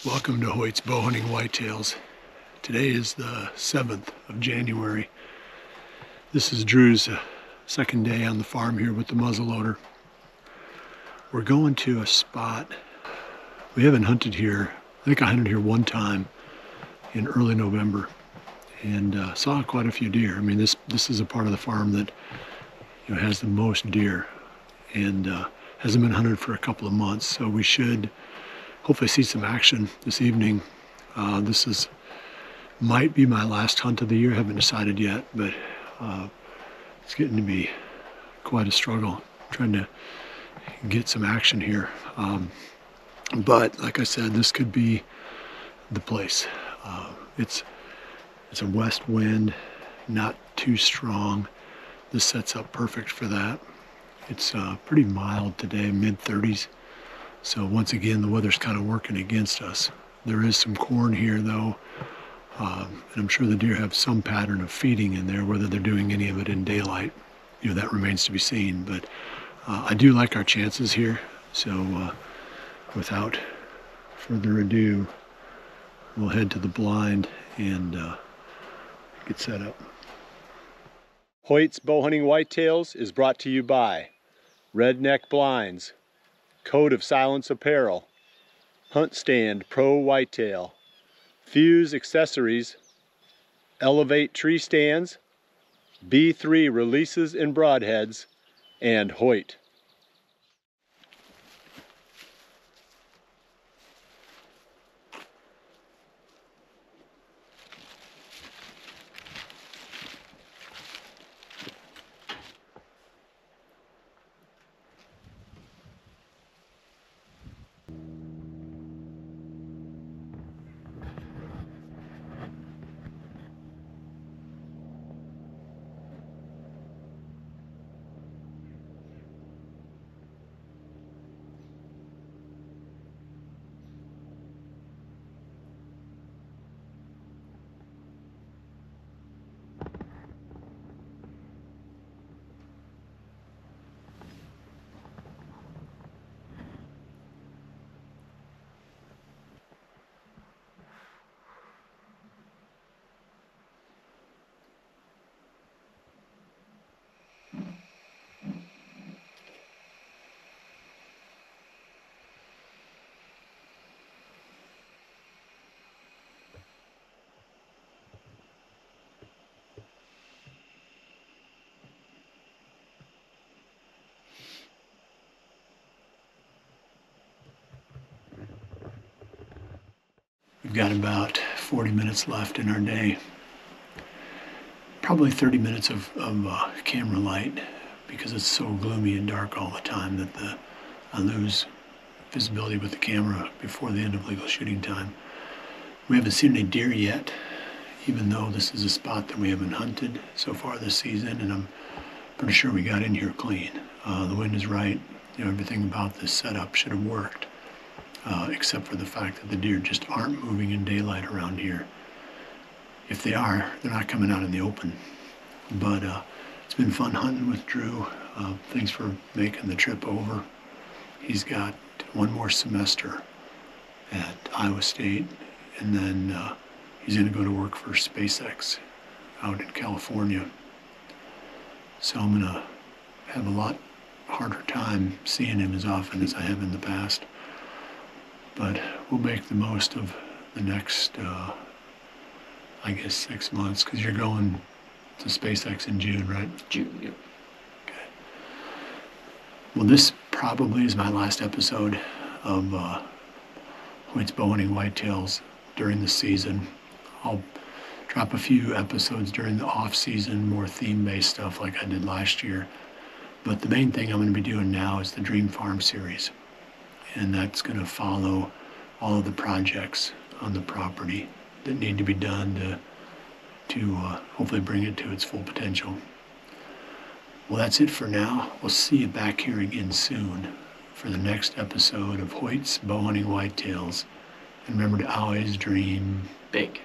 Welcome to Hoyt's Bowhunting Whitetails. Today is the 7th of January. This is Drew's second day on the farm here with the muzzleloader. We're going to a spot. We haven't hunted here. I think I hunted here one time in early November and saw quite a few deer. I mean, this is a part of the farm that has the most deer and hasn't been hunted for a couple of months, so we should hopefully see some action this evening. This might be my last hunt of the year. I haven't decided yet, but it's getting to be quite a struggle trying to get some action here. But like I said, this could be the place. It's a west wind, not too strong. This sets up perfect for that. It's pretty mild today, mid-30s. So once again, the weather's kind of working against us. There is some corn here though, and I'm sure the deer have some pattern of feeding in there. Whether they're doing any of it in daylight, that remains to be seen. But I do like our chances here. So without further ado, we'll head to the blind and get set up. Hoyt's Bowhunting Whitetails is brought to you by Redneck Blinds, Code of Silence Apparel, Hunt Stand Pro Whitetail, Fuse Accessories, Elevate Tree Stands, B3 Releases and Broadheads, and Hoyt. We've got about 40 minutes left in our day. Probably 30 minutes of camera light because it's so gloomy and dark all the time that I lose visibility with the camera before the end of legal shooting time. We haven't seen any deer yet, even though this is a spot that we haven't hunted so far this season, and I'm pretty sure we got in here clean. The wind is right. Everything about this setup should have worked. Except for the fact that the deer just aren't moving in daylight around here. If they are, they're not coming out in the open. But it's been fun hunting with Drew. Thanks for making the trip over. He's got one more semester at Iowa State, and then he's going to go to work for SpaceX out in California. So I'm going to have a lot harder time seeing him as often as I have in the past. But we'll make the most of the next, I guess, 6 months, because you're going to SpaceX in June, right? June, yep. Okay. Well, this probably is my last episode of Hoyt's Bowhunting Whitetails during the season. I'll drop a few episodes during the off season, more theme-based stuff like I did last year. But the main thing I'm going to be doing now is the Dream Farm series. And that's going to follow all of the projects on the property that need to be done to hopefully bring it to its full potential. Well, that's it for now. We'll see you back here again soon for the next episode of Hoyt's Bowhunting Whitetails. And remember to always dream Big.